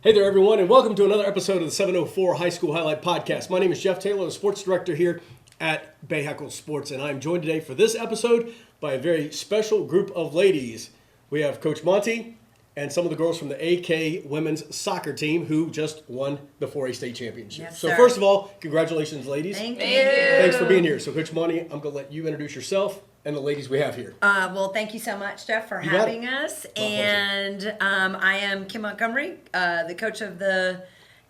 Hey there, everyone, and welcome to another episode of the 704 High School Highlight Podcast. My name is Jeff Taylor, the Sports Director here at Bahakel Sports, and I'm joined today for this episode by a very special group of ladies. We have Coach Monty and some of the girls from the AK women's soccer team who just won the 4A state championship. Yes, so sir. first of all, congratulations, ladies. Thank you. Thanks for being here. So Coach Monty, I'm going to let you introduce yourself and the ladies we have here. Well, thank you so much, Jeff, for You got having it. us. My pleasure. And I am Kim Montgomery, the coach of the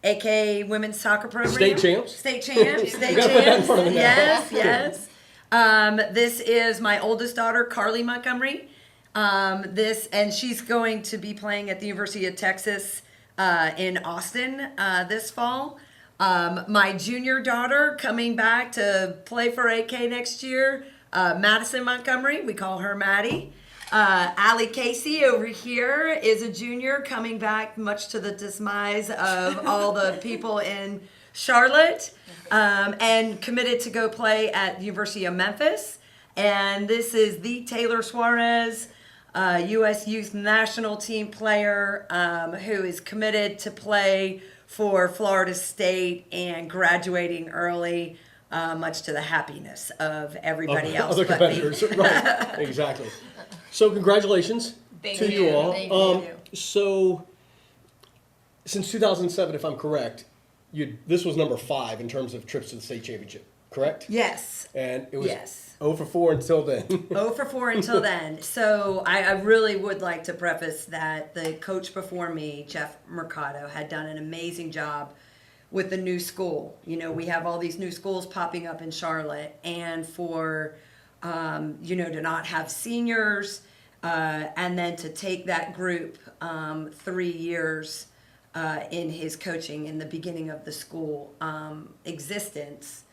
AK women's soccer program. State champs. State champs. State You gotta put that in front of me now. Yes, yes. This is my oldest daughter, Carly Montgomery. And she's going to be playing at the University of Texas in Austin this fall. My junior daughter coming back to play for AK next year, Madison Montgomery. We call her Maddie. Allie Casey over here is a junior coming back, much to the demise of all the people in Charlotte, and committed to go play at the University of Memphis. And this is the Taylor Suarez, U.S. Youth National Team player who is committed to play for Florida State and graduating early, much to the happiness of everybody else. Other but me. competitors. Right, exactly. So congratulations to you all. Thank you. So since 2007, if I'm correct, this was number 5 in terms of trips to the state championship, correct? Yes. And it was Yes. 0 for 4 until then. 0 for 4 until then. So I really would like to preface that the coach before me, Jeff Mercado, had done an amazing job with the new school. You know, we have all these new schools popping up in Charlotte, and for, to not have seniors, and then to take that group 3 years in his coaching in the beginning of the school existence.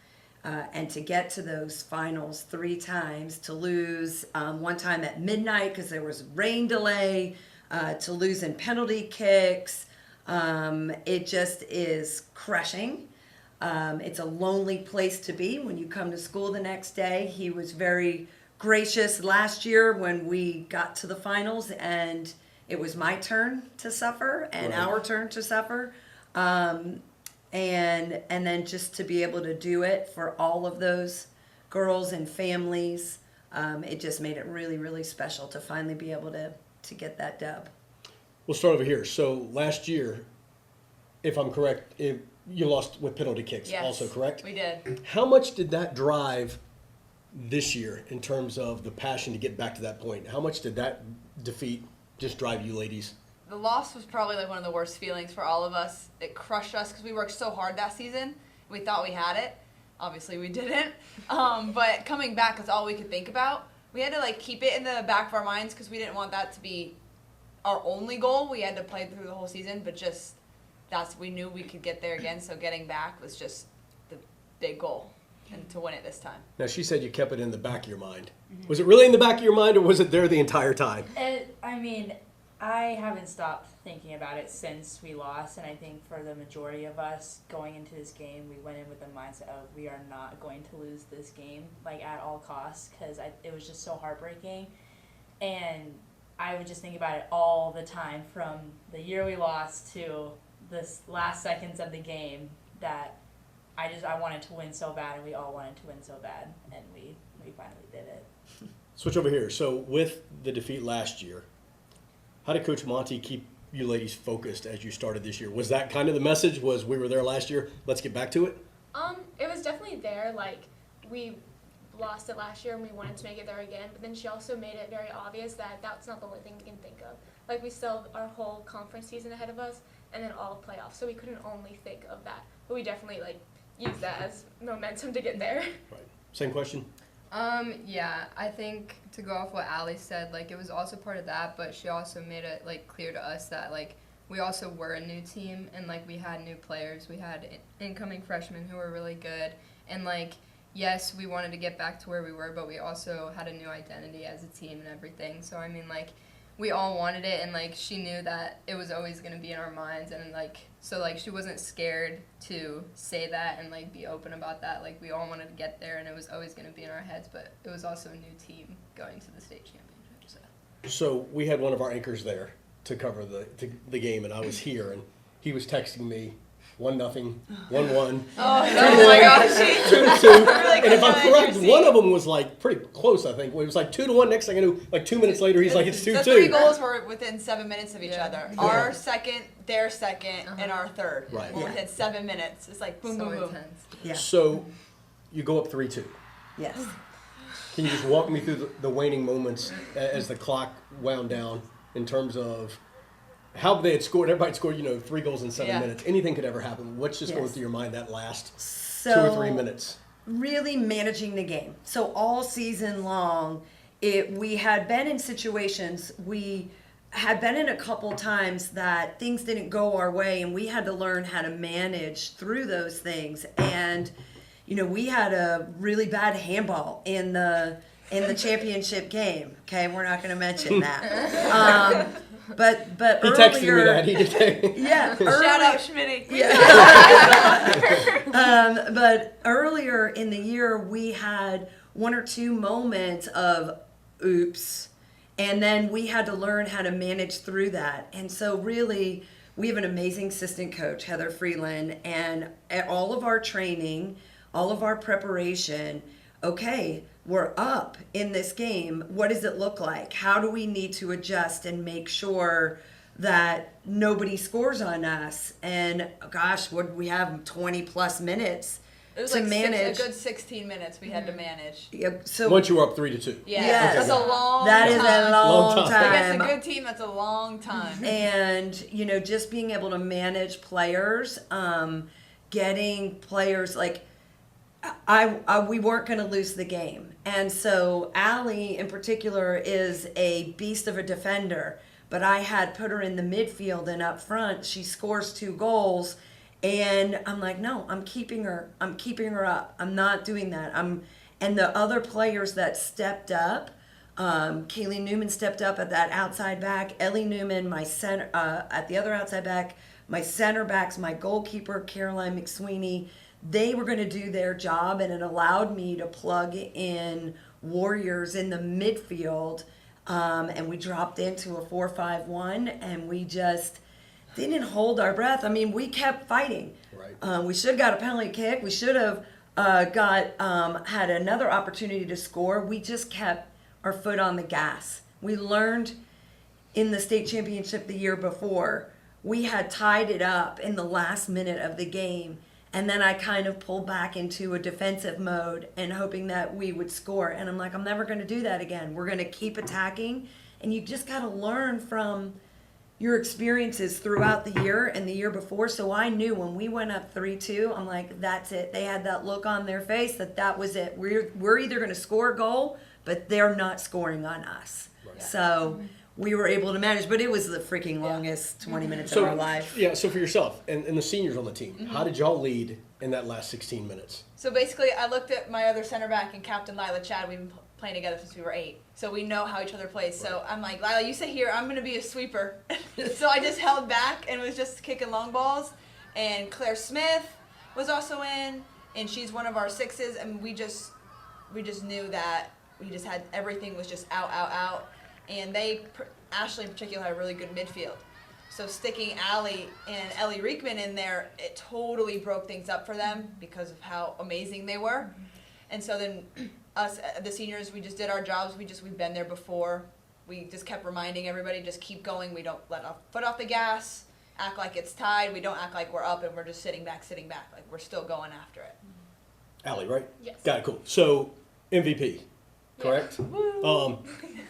And to get to those finals 3 times, to lose one time at midnight because there was rain delay, to lose in penalty kicks, it just is crushing. It's a lonely place to be when you come to school the next day. He was very gracious last year when we got to the finals and it was my turn to suffer and Right. our turn to suffer. And then just to be able to do it for all of those girls and families, it just made it really, really special to finally be able to get that dub. We'll start over here. So last year, if I'm correct, you lost with penalty kicks Yes, also, correct? we did. How much did that drive this year in terms of the passion to get back to that point? How much did that defeat just drive you ladies? The loss was probably like one of the worst feelings for all of us. It crushed us because we worked so hard that season. We thought we had it. Obviously, we didn't. But coming back is all we could think about. We had to keep it in the back of our minds because we didn't want that to be our only goal. We had to play through the whole season, but we knew we could get there again. So getting back was just the big goal, and to win it this time. Now, she said you kept it in the back of your mind. Mm-hmm. Was it really in the back of your mind, or was it there the entire time? I haven't stopped thinking about it since we lost, and I think for the majority of us going into this game, we went in with the mindset of we are not going to lose this game at all costs, because it was just so heartbreaking, and I would just think about it all the time from the year we lost to the last seconds of the game, that I wanted to win so bad, and we all wanted to win so bad, and we finally did it. Switch over here. So with the defeat last year, how did Coach Monty keep you ladies focused as you started this year? Was that kind of the message? Was we were there last year, let's get back to it? It was definitely there. We lost it last year and we wanted to make it there again, but then she also made it very obvious that that's not the only thing we can think of. We still have our whole conference season ahead of us and then all playoffs, so we couldn't only think of that. But we definitely use that as momentum to get there. Right. Same question? Yeah, I think to go off what Allie said, it was also part of that, but she also made it, clear to us that, we also were a new team, and, we had new players. We had incoming freshmen who were really good, and, yes, we wanted to get back to where we were, but we also had a new identity as a team and everything. So, we all wanted it, and, she knew that it was always going to be in our minds, and, so, she wasn't scared to say that and, be open about that. We all wanted to get there, and it was always going to be in our heads, but it was also a new team going to the state championship. So we had one of our anchors there to cover the game, and I was here, and he was texting me 1-0, 1-1, Oh my gosh. 2-2. Really And if I'm good correct, accuracy. one of them was like pretty close, I think. It was like 2-1. Next thing I knew, like 2 minutes later, he's like, it's 2-2. The 3 goals were within 7 minutes of each Yeah. other. Yeah. Our second, their second, and our third. Right. Were Yeah. within 7 minutes. It's like boom, so boom, boom. intense. Yeah. So you go up 3-2. Yes. Can you just walk me through the waning moments as the clock wound down in terms of how they had scored? Everybody had scored, 3 goals in 7 Yeah. minutes. Anything could ever happen. What's just going Yes. through your mind that last So 2 or 3 minutes? really managing the game. So all season long, we had been in situations, we had been in a couple times that things didn't go our way, and we had to learn how to manage through those things. And we had a really bad handball in the championship game. Okay, we're not going to mention that. But He earlier, texted me that. He did. yeah, Shout out Schmitty. But earlier in the year, we had 1 or 2 moments of oops, and then we had to learn how to manage through that. And so really, we have an amazing assistant coach, Heather Freeland, and at all of our training, all of our preparation, okay, we're up in this game. What does it look like? How do we need to adjust and make sure that nobody scores on us? And gosh, what we have 20 plus minutes It was to like manage. a good 16 minutes we had to manage. Yeah, so Once you were up 3-2. Yeah, Yes. that's a long that is time. a long Long time. time. Against a good team, that's a long time. And just being able to manage players, getting players like we weren't going to lose the game. And so Allie in particular is a beast of a defender, but I had put her in the midfield and up front. She scores 2 goals, and I'm like, no, I'm keeping her up. I'm not doing that. And the other players that stepped up, Kaylee Newman stepped up at that outside back. Ellie Newman, my center, at the other outside back. My center backs, my goalkeeper, Caroline McSweeney, they were going to do their job, and it allowed me to plug in warriors in the midfield. And we dropped into a 4-5-1, and we just didn't hold our breath. I mean, we kept fighting. Right. We should have got a penalty kick. We should have had another opportunity to score. We just kept our foot on the gas. We learned in the state championship the year before, we had tied it up in the last minute of the game, and then I kind of pulled back into a defensive mode and hoping that we would score. And I'm like, I'm never going to do that again. We're going to keep attacking, and you just got to learn from your experiences throughout the year and the year before. So I knew when we went up 3-2, I'm like, that's it. They had that look on their face that was it. We're either going to score a goal, but they're not scoring on us. Right. So we were able to manage, but it was the freaking longest 20 minutes of our life. Yeah, so for yourself and the seniors on the team, how did y'all lead in that last 16 minutes? So basically, I looked at my other center back and Captain Lila Chad. We've been playing together since we were 8. So we know how each other plays. So I'm like, Lila, you sit here. I'm going to be a sweeper. So I just held back and was just kicking long balls. And Claire Smith was also in, and she's one of our 6s. And we just knew that we just had everything was just out. And Ashley in particular had a really good midfield. So sticking Allie and Ellie Riekman in there, it totally broke things up for them because of how amazing they were. And so then us, the seniors, we just did our jobs. We've been there before. We just kept reminding everybody, just keep going. We don't let our foot off the gas, act like it's tied. We don't act like we're up and we're just sitting back. Like we're still going after it. Allie, right? Yes. Got it, cool. So MVP, correct?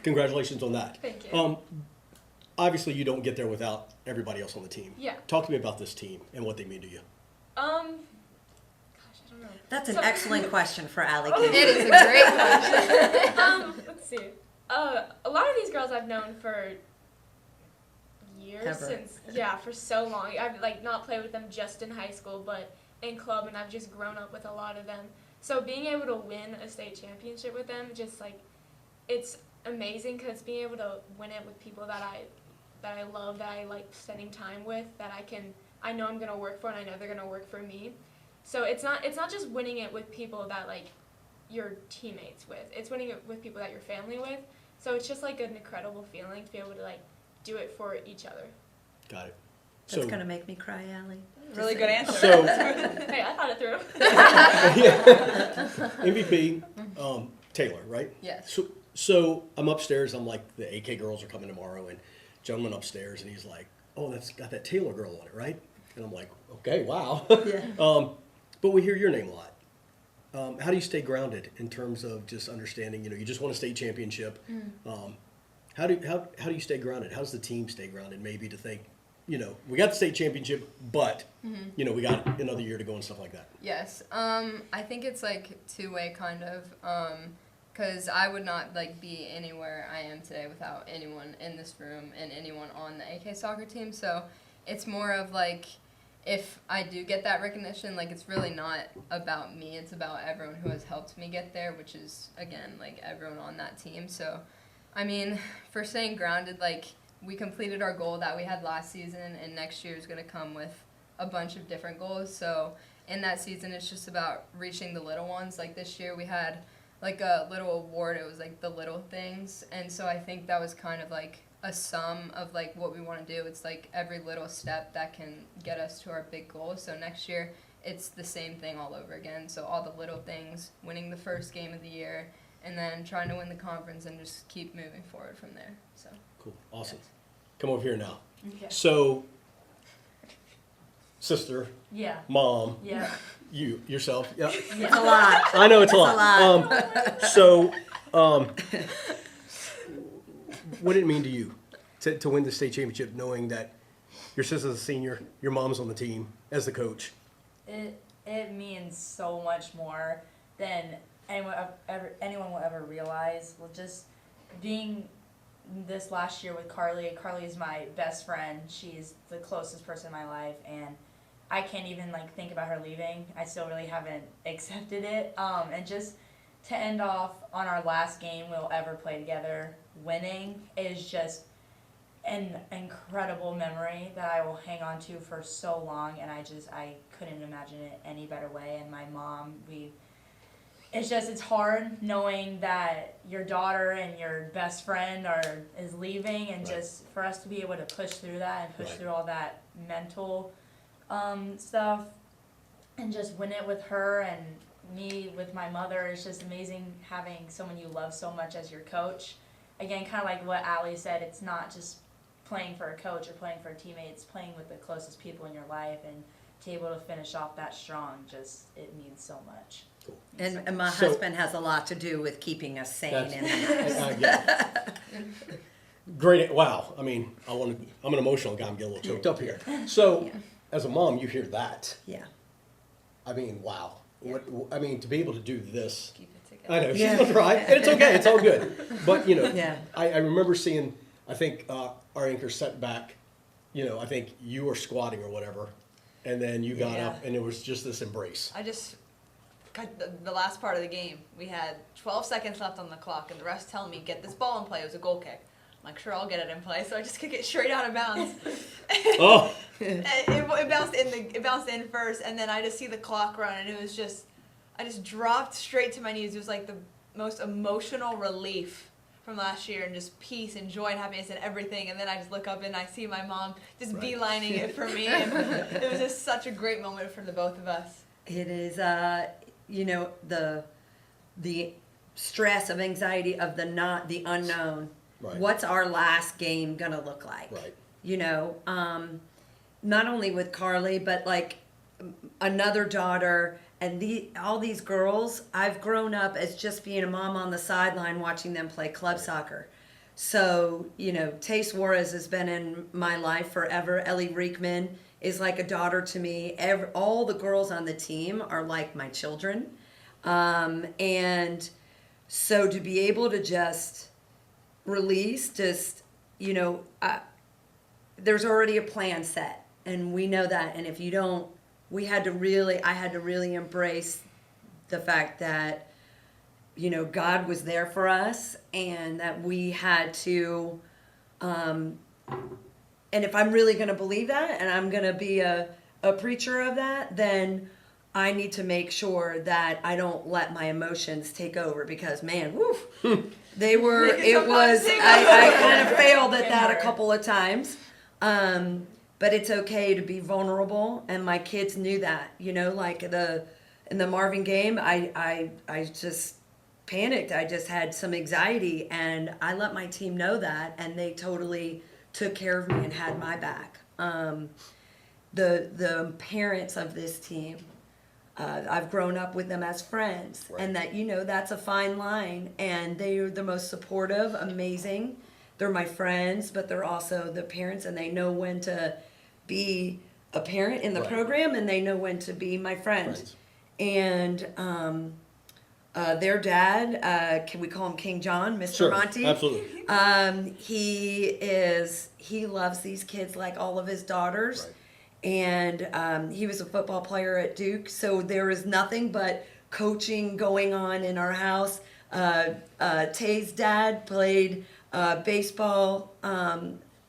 Congratulations on that. Thank you. Obviously, you don't get there without everybody else on the team. Yeah. Talk to me about this team and what they mean to you. Gosh, I don't know. That's an So- excellent question for Allie. It is a great question. Let's see. A lot of these girls I've known for years Ever. for so long. I've not played with them just in high school, but in club, and I've just grown up with a lot of them. So being able to win a state championship with them, it's amazing because being able to win it with people that I love, that I like spending time with, that I know I'm gonna work for, and I know they're gonna work for me. So it's not just winning it with people that you're teammates with. It's winning it with people that you're family with. So it's just an incredible feeling to be able to do it for each other. Got it. That's going to make me cry, Allie. Really good answer. So Hey, I thought it through. MVP, Taylor, right? Yes. So I'm upstairs. I'm like, the AK girls are coming tomorrow, and gentleman upstairs, and he's like, oh, that's got that Taylor girl on it, right? And I'm like, okay, wow. Yeah. But we hear your name a lot. How do you stay grounded in terms of just understanding? You just won a state championship. How do you stay grounded? How does the team stay grounded? Maybe to think, we got the state championship, but we got another year to go and stuff like that. Yes. I think it's like two-way kind of. Because I would not be anywhere I am today without anyone in this room and anyone on the AK soccer team. So it's more of if I do get that recognition, it's really not about me. It's about everyone who has helped me get there, which is, again, everyone on that team. So, I mean, for staying grounded, we completed our goal that we had last season, and next year is going to come with a bunch of different goals. So in that season, it's just about reaching the little ones. This year we had a little award. It was the little things, and so I think that was kind of a sum of what we want to do. It's every little step that can get us to our big goal. So next year it's the same thing all over again. So all the little things, winning the first game of the year, and then trying to win the conference and just keep moving forward from there. So Cool, awesome. Come over here now. Okay. So, sister, Yeah. mom, Yeah. yourself, yeah. It's a lot. I know it's a It's lot. a lot. What did it mean to you to win the state championship, knowing that your sister's a senior, your mom's on the team as the coach? It means so much more than anyone will ever realize. Well, just being this last year with Carly. Carly is my best friend. She's the closest person in my life, and I can't even think about her leaving. I still really haven't accepted it. And just to end off on our last game we'll ever play together, winning is just an incredible memory that I will hang on to for so long, and I couldn't imagine it any better way. And my mom, it's hard knowing that your daughter and your best friend is leaving, and just for us to be able to push through that and push through all that mental stuff and just win it with her and me with my mother. It's just amazing having someone you love so much as your coach. Again, kind of like what Allie said, it's not just playing for a coach or playing for a teammate, it's playing with the closest people in your life, and to be able to finish off that strong, it means so much. Cool. And my husband has a lot to do with keeping us sane in the Great. Wow. I mean, I'm an emotional guy. I'm getting a little choked up here. So, as a mom, you hear that. Yeah. I mean, wow. To be able to do this. keep it together. I know, she's going to try. And it's okay. It's all good. But, Yeah. I remember seeing, I think our anchor set back, I think you were squatting or whatever. And then you got up, and it was just this embrace. I just got the last part of the game. We had 12 seconds left on the clock, and the refs telling me, get this ball in play. It was a goal kick. I'm like, sure, I'll get it in play. So I just kick it straight out of bounds. Oh. It bounced in first, and then I just see the clock run, and it was just, I just dropped straight to my knees. It was the most emotional relief from last year, and just peace and joy and happiness and everything. And then I just look up and I see my mom just beelining it for me, and it was just such a great moment for the both of us. It is, the stress of anxiety of the unknown. Right. What's our last game gonna look like? Right. Not only with Carly, but another daughter and all these girls. I've grown up as just being a mom on the sideline watching them play club soccer. So, Tay Suarez has been in my life forever. Ellie Reekman is like a daughter to me. All the girls on the team are like my children. And so to be able to just release, there's already a plan set, and we know that. And if you don't, I had to really embrace the fact that, God was there for us, and that we had to, and if I'm really going to believe that, and I'm going to be a preacher of that, then I need to make sure that I don't let my emotions take over, because man, woof, I kind of failed at that a couple of times. but it's okay to be vulnerable, and my kids knew that. Like in the Marvin game, I just panicked. I just had some anxiety, and I let my team know that, and they totally took care of me and had my back. The parents of this team, I've grown up with them as friends, Right. and that's a fine line, and they're the most supportive, amazing. They're my friends, but they're also the parents, and they know when to be a parent in the Right. program, and they know when to be my friend. Friends. And their dad, can we call him King John, Mr. Sure, Monty? absolutely. He loves these kids like all of his daughters. Right. And he was a football player at Duke, so there is nothing but coaching going on in our house. Tay's dad played baseball,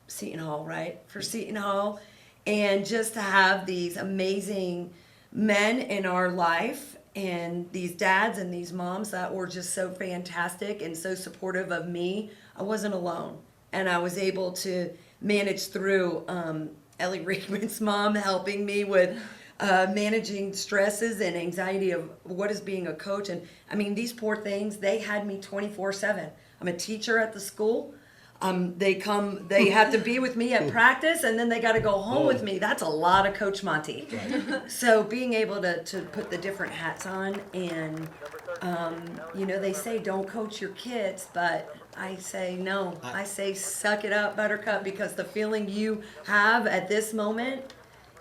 Seton Hall, right? For Seton Hall. And just to have these amazing men in our life, and these dads and these moms that were just so fantastic and so supportive of me, I wasn't alone. And I was able to manage through Ellie Rickman's mom helping me with managing stresses and anxiety of what is being a coach. And I mean, these poor things, they had me 24/7. I'm a teacher at the school. They have to be with me at practice, and then they got to go home with me. That's a lot of Coach Monty. So being able to put the different hats on, and they say don't coach your kids, but I say no. I say suck it up, Buttercup, because the feeling you have at this moment,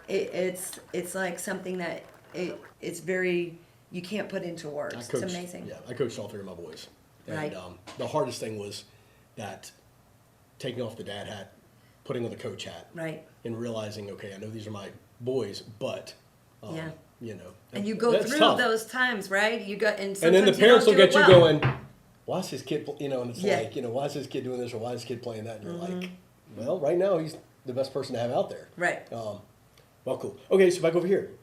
it's like something that it's very, you can't put into words. It's amazing. Yeah, I coached all three of my boys. And Right. The hardest thing was that taking off the dad hat, putting on the coach hat, Right. and realizing, okay, I know these are my boys, but Yeah. that- And you go that's through tough. those times, right? And And then the sometimes parents don't look do at it you well. going, why is this kid, and it's Yeah. like, why is this kid doing this, or why is this kid playing that? And you're Mm-hmm. like, well, right now he's the best person to have out there. Right. Well, cool. Okay, so back over here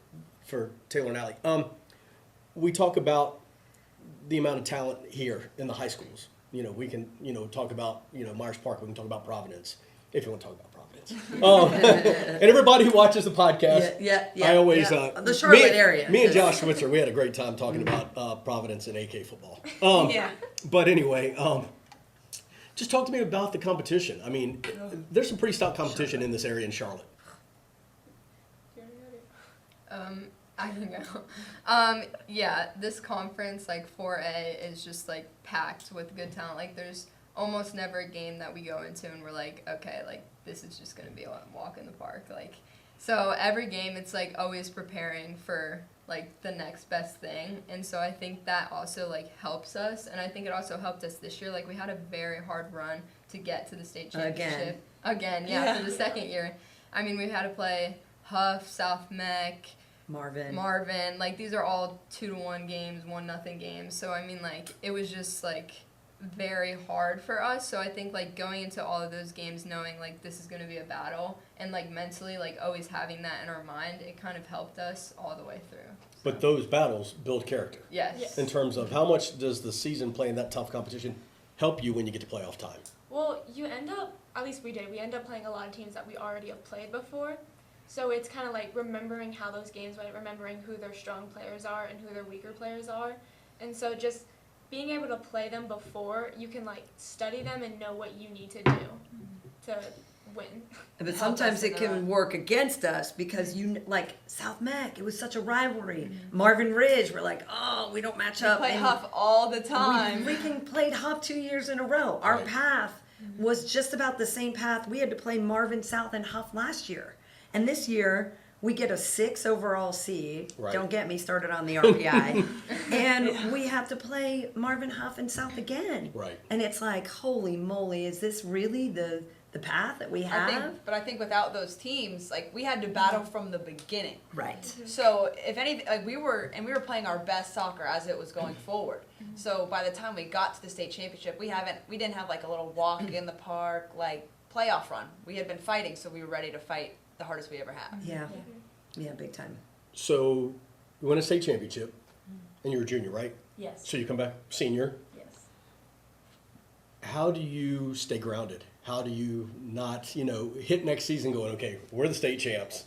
for Taylor and Allie. We talk about the amount of talent here in the high schools. We can, talk about, Myers Park. We can talk about Providence, if you want to talk about Providence. And everybody who watches the podcast, Yeah. I always, the Charlotte area. Me and Josh Switzer, we had a great time talking about Providence and AK football. Yeah. But anyway, just talk to me about the competition. I mean, there's some pretty stout competition in this area in Charlotte. I can go. Yeah, this conference, like 4A, is just like packed with good talent. Like there's almost never a game that we go into and we're like, okay, like this is just gonna be a walk in the park. Like, so every game it's like always preparing for like the next best thing. And so I think that also like helps us. And I think it also helped us this year. Like we had a very hard run to get to the state championship. Again, yeah, for the second year. I mean, we've had to play Huff, South Mech, Marvin, like these are all 2-1 games, 1-0 games. So I mean, like it was just like very hard for us. So I think like going into all of those games knowing like this is going to be a battle and like mentally like always having that in our mind, it kind of helped us all the way through. But those battles build character. Yes. In terms of how much does the season playing that tough competition help you when you get to playoff time? Well, you end up, at least we end up playing a lot of teams that we already have played before. So it's kind of like remembering how those games went, remembering who their strong players are and who their weaker players are. And so just being able to play them before, you can like study them and know what you need to do to win. But sometimes it can work against us because like South Mech, it was such a rivalry. Marvin Ridge, we're like, oh, we don't match up. Play And Huff all the time. We freaking played Huff 2 years in a row. Our path was just about the same path. We had to play Marvin South and Huff last year. And this year, we get a 6 overall seed. Right. Don't get me started on the RPI. And we have to play Marvin Huff and South again. Right. And it's like, holy moly, is this really the path that we have? I think without those teams, like we had to battle from the beginning. Right. So if anything, like we were playing our best soccer as it was going forward. So by the time we got to the state championship, we didn't have like a little walk in the park like playoff run. We had been fighting, so we were ready to fight the hardest we ever have. Yeah. Yeah, big time. So you win a state championship, and you're a junior, right? Yes. So you come back senior. Yes. How do you stay grounded how do you not, hit next season going, okay, we're the state champs,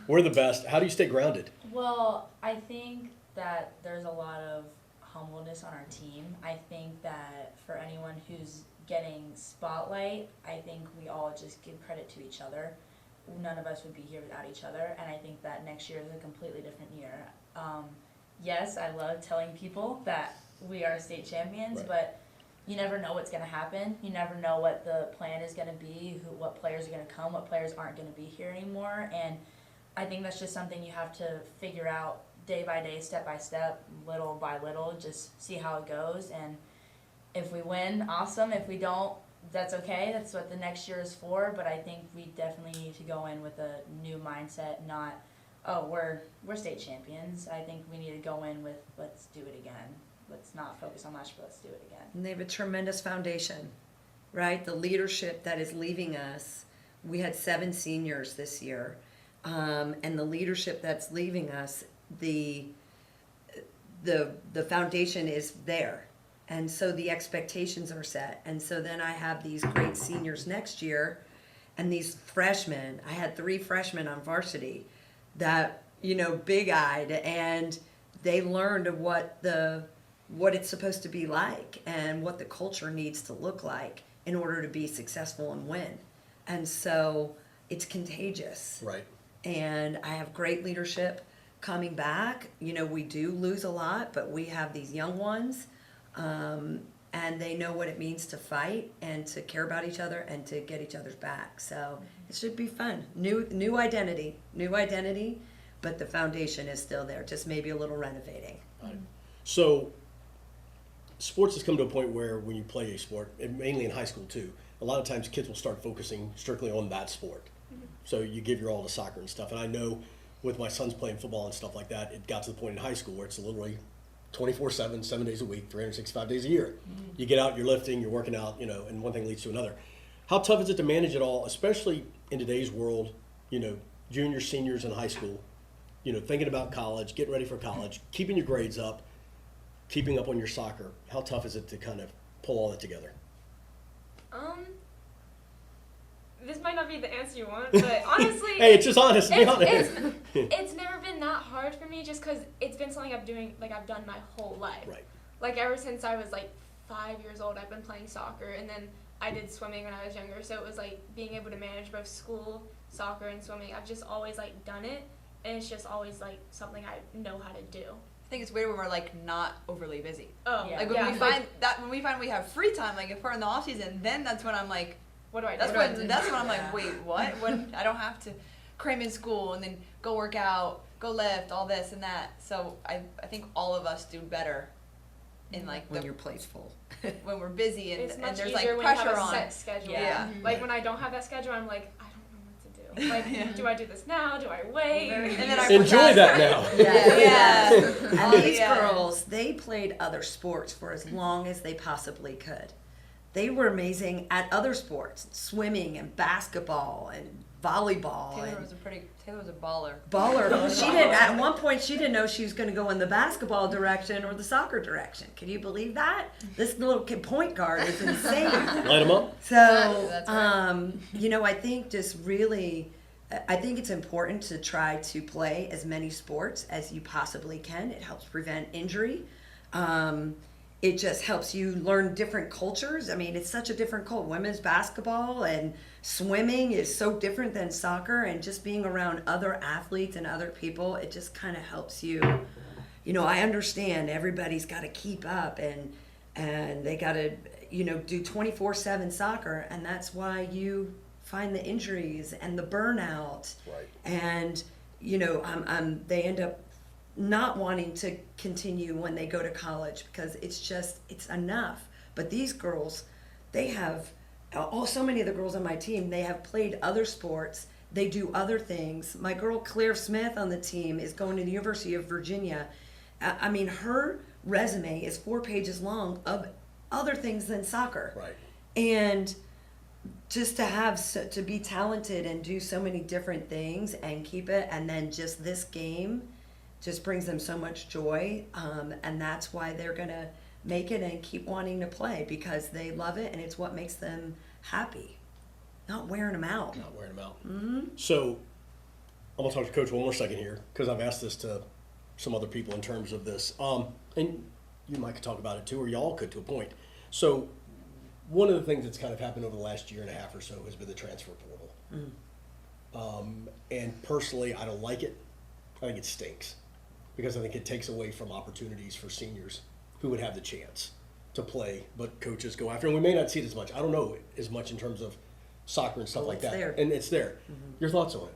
we're the best. How do you stay grounded? Well, I think that there's a lot of humbleness on our team. I think that for anyone who's getting spotlight, I think we all just give credit to each other. None of us would be here without each other, and I think that next year is a completely different year. Yes, I love telling people that we are state champions, Right. but you never know what's going to happen. You never know what the plan is going to be, what players are going to come, what players aren't going to be here anymore, and I think that's just something you have to figure out day by day, step by step, little by little, just see how it goes. And if we win, awesome. If we don't, that's okay. That's what the next year is for. But I think we definitely need to go in with a new mindset, not, oh, we're state champions. I think we need to go in with, let's do it again. Let's not focus on last year, but let's do it again. And they have a tremendous foundation, right? The leadership that is leaving us. We had 7 seniors this year. And the leadership that's leaving us, the foundation is there. And so the expectations are set. And so then I have these great seniors next year and these freshmen. I had 3 freshmen on varsity that, big-eyed, and they learned what it's supposed to be like and what the culture needs to look like in order to be successful and win. And so it's contagious. Right. And I have great leadership coming back. We do lose a lot, but we have these young ones, and they know what it means to fight and to care about each other and to get each other's back. So it should be fun. New identity, but the foundation is still there, just maybe a little renovating. Right. So sports has come to a point where when you play a sport, and mainly in high school too, a lot of times kids will start focusing strictly on that sport. So you give your all to soccer and stuff. And I know with my sons playing football and stuff like that, it got to the point in high school where it's literally 24/7, 7 days a week, 365 days a year. You get out, you're lifting, you're working out, and one thing leads to another. How tough is it to manage it all, especially in today's world, juniors, seniors in high school, thinking about college, getting ready for college, keeping your grades up, keeping up on your soccer? How tough is it to kind of pull all that together? This might not be the answer you want, but honestly, Hey, it's just honest. Be honest. it's never been that hard for me, just because it's been something I've done my whole life. Right. Like ever since I was 5 years old, I've been playing soccer, and then I did swimming when I was younger. So it was being able to manage both school, soccer, and swimming. I've just always done it, and it's just always something I know how to do. I think it's weird when we're not overly busy. Oh, Yeah. Like when we find we have free time, if we're in the off season, then that's when I'm like, what do I do? that's when I'm like, wait, what? When I don't have to cram in school and then go work out, go lift, all this and that. So I think all of us do better in When your plate's full. when we're busy and, It's much and there's easier when pressure you have a on. set schedule. Yeah. When I don't have that schedule, I'm like, I don't know what to do. Do I do this now? Do I wait? And then I Enjoy that now. Yeah. And these Yeah. girls, they played other sports for as long as they possibly could. They were amazing at other sports, swimming and basketball and volleyball. Taylor was a baller. Baller. She didn't. At one point, she didn't know she was going to go in the basketball direction or the soccer direction. Can you believe that? This little point guard is insane. Light them up. So, That's right. I think I think it's important to try to play as many sports as you possibly can. It helps prevent injury. It just helps you learn different cultures. I mean, it's such a different culture. Women's basketball and swimming is so different than soccer, and just being around other athletes and other people, it just kind of helps you. I understand everybody's got to keep up and they got to, do 24/7 soccer, and that's why you find the injuries and the burnout. Right. And, they end up not wanting to continue when they go to college because it's enough. But these girls, they have, so many of the girls on my team, they have played other sports. They do other things. My girl Claire Smith on the team is going to the University of Virginia. I mean, her resume is 4 pages long of other things than soccer. Right. And just to be talented and do so many different things and keep it, and then just this game just brings them so much joy, and that's why they're gonna make it and keep wanting to play, because they love it and it's what makes them happy. not wearing them out. Not wearing them out. So I'm gonna talk to Coach one more second here because I've asked this to some other people in terms of this, and you might could talk about it too, or y'all could to a point. So one of the things that's kind of happened over the last year and a half or so has been the transfer portal. And personally, I don't like it. I think it stinks because I think it takes away from opportunities for seniors who would have the chance to play, but coaches go after. And we may not see it as much. I don't know as much in terms of soccer and stuff like it's that. there. And it's there. Your thoughts on it?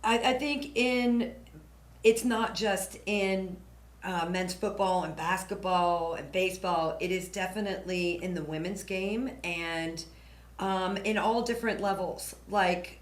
I think it's not just in men's football and basketball and baseball. It is definitely in the women's game and in all different levels. Like,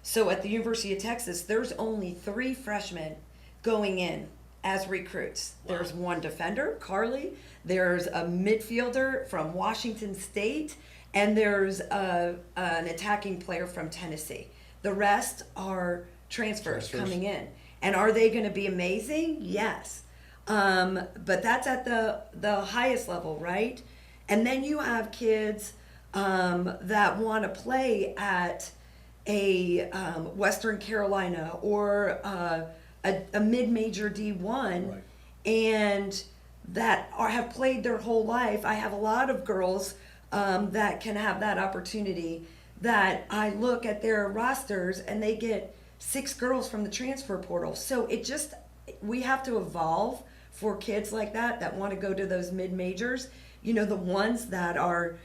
so at the University of Texas, there's only 3 freshmen going in as recruits. Wow. There's one defender, Carly. There's a midfielder from Washington State, and there's an attacking player from Tennessee. The rest are transfers coming in. And are they going to be amazing? Yes. But that's at the highest level, right? And then you have kids that want to play at a Western Carolina or a mid-major D1, Right. and that have played their whole life. I have a lot of girls that can have that opportunity that I look at their rosters and they get 6 girls from the transfer portal. So we have to evolve for kids like that want to go to those mid-majors. You know, the ones that are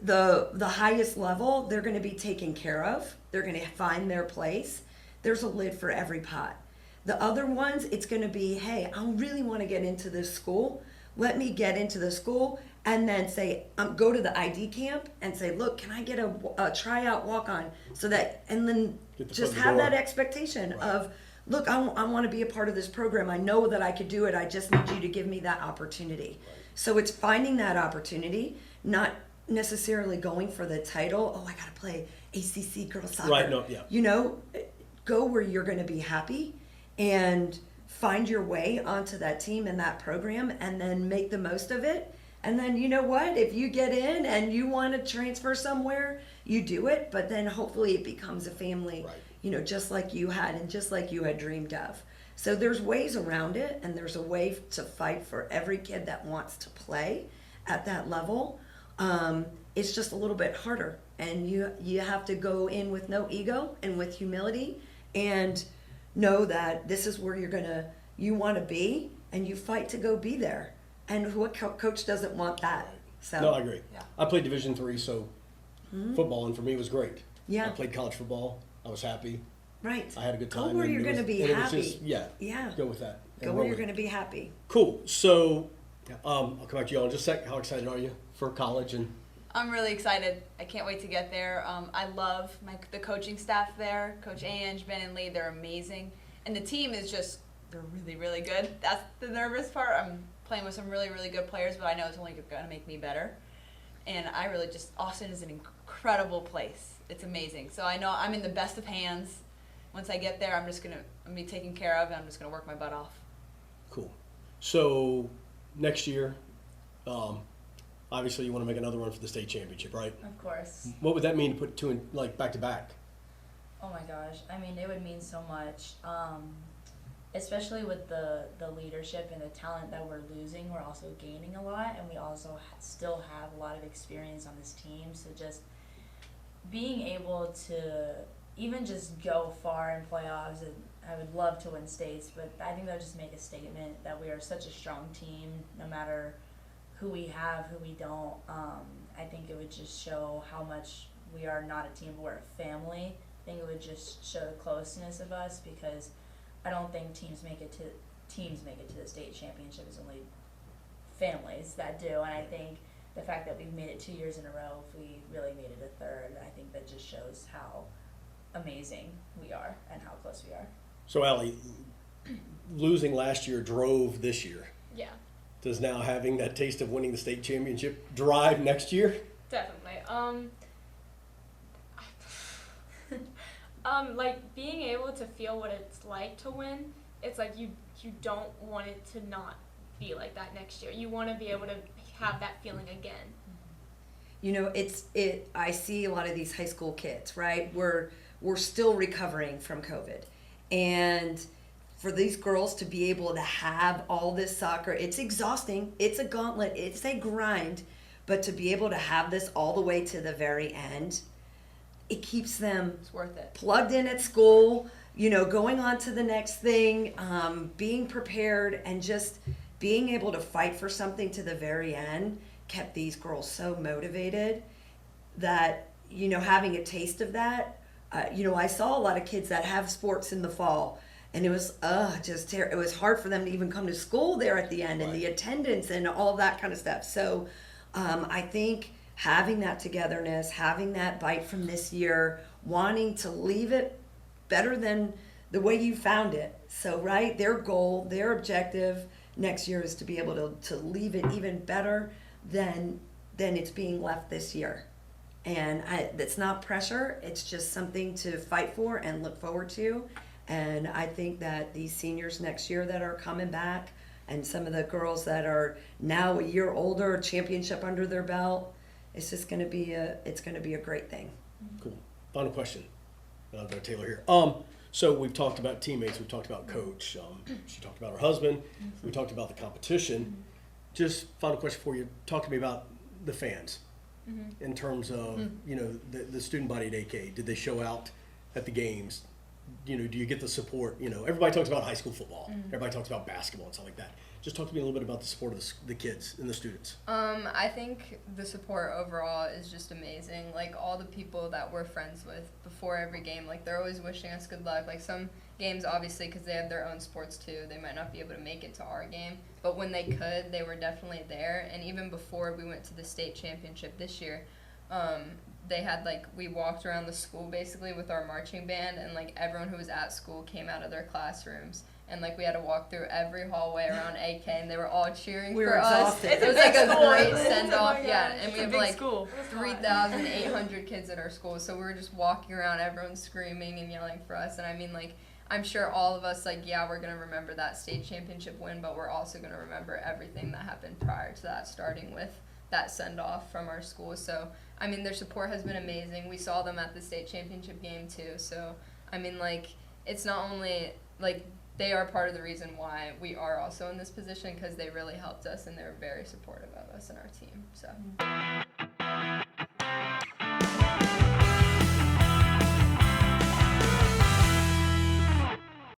the highest level, they're going to be taken care of. They're going to find their place. There's a lid for every pot. The other ones, it's going to be, hey, I really want to get into this school. Let me get into the school, and then say, go to the ID camp and say, look, can I get a tryout walk-on? So that, and then just have that expectation of, look, I want to be a part of this program. I know that I could do it. I just need you to give me that opportunity. So it's finding that opportunity, not necessarily going for the title. Oh, I got to play ACC girls soccer. Right, no, yeah. You know, go where you're going to be happy and find your way onto that team and that program, and then make the most of it. And then, you know what, if you get in and you want to transfer somewhere, you do it, but then hopefully it becomes a family, Right. you know, just like you had and just like you had dreamed of. So there's ways around it, and there's a way to fight for every kid that wants to play at that level. It's just a little bit harder, and you have to go in with no ego and with humility, and know that this is where you want to be, and you fight to go be there. And what coach doesn't want that? Right. So No, I agree. Yeah. I played Division III, so football, and for me, it was great. Yeah. I played college football. I was happy. right. I had a good Go time. where and you're it going to was- be and it was happy. just- yeah. Yeah. Go with that. Go and where roll you're with going it. to be happy. Cool. So, I'll come back to you all in just a sec. How excited are you for college? And I'm really excited. I can't wait to get there. I love the coaching staff there. Coach Ange, Ben, and Lee, they're amazing. And the team is they're really, really good. That's the nervous part. I'm playing with some really, really good players, but I know it's only going to make me better. And I really Austin is an incredible place. It's amazing. So I know I'm in the best of hands. Once I get there, I'm going to be taken care of, and I'm just going to work my butt off. cool. So, next year, obviously you want to make another run for the state championship, right? Of course. What would that mean to put 2 in, like, back to back? Oh my gosh. I mean, it would mean so much. Especially with the leadership and the talent that we're losing, we're also gaining a lot, and we also still have a lot of experience on this team. So just being able to even just go far in playoffs, and I would love to win states, but I think that would just make a statement that we are such a strong team, no matter who we have, who we don't. I think it would just show how much we are not a team, but we're a family. I think it would just show the closeness of us, because I don't think teams make it to the state championship. It's only families that do, and I think the fact that we've made it 2 years in a row, if we really made it a third, I think that just shows how amazing we are and how close we are. So, Allie, losing last year drove this year. Yeah, Does now having that taste of winning the state championship drive next year? definitely. Like being able to feel what it's like to win, it's like you don't want it to not be like that next year. You want to be able to have that feeling again. you know, I see a lot of these high school kids, right? We're still recovering from COVID. And for these girls to be able to have all this soccer, it's exhausting. It's a gauntlet. It's a grind. But to be able to have this all the way to the very end, it keeps them It's worth it. plugged in at school, you know, going on to the next thing, being prepared, and just being able to fight for something to the very end kept these girls so motivated that, you know, having a taste of that, you know, I saw a lot of kids that have sports in the fall, and it was it was hard for them to even come to school there at the end, and the attendance and all that kind of stuff. So I think having that togetherness, having that bite from this year, wanting to leave it better than the way you found it. So, right, their goal, their objective next year is to be able to leave it even better than it's being left this year. And it's not pressure, it's just something to fight for and look forward to. And I think that these seniors next year that are coming back, and some of the girls that are now a year older, championship under their belt, it's just going to be a great thing. Cool. Final question. I'll go Taylor here. So we've talked about teammates, we've talked about coach, she talked about her husband, we talked about the competition. Just final question for you. Talk to me about the fans in terms of, you know, the student body at AK. Did they show out at the games? You know, do you get the support? You know, everybody talks about high school football. Everybody talks about basketball and stuff like that. Just talk to me a little bit about the support of the kids and the students. I think the support overall is just amazing. Like, all the people that we're friends with before every game, like, they're always wishing us good luck. Like, some games, obviously, because they have their own sports too, they might not be able to make it to our game. But when they could, they were definitely there. And even before we went to the state championship this year, they had, like, we walked around the school basically with our marching band, and, like, everyone who was at school came out of their classrooms. And, like, we had to walk through every hallway around AK, and they were all cheering We for were us. exhausted. It was like a great It's send-off, oh my yeah. gosh. And we It's a have, big like, school. 3,800 kids at our school, so we were just walking around, everyone screaming and yelling for us. And I mean, like, I'm sure all of us, like, yeah, we're going to remember that state championship win, but we're also going to remember everything that happened prior to that, starting with that send-off from our school. So, I mean, their support has been amazing. We saw them at the state championship game, too. So, I mean, like, it's not only, like, they are part of the reason why we are also in this position, because they really helped us and they were very supportive of us and our team. So.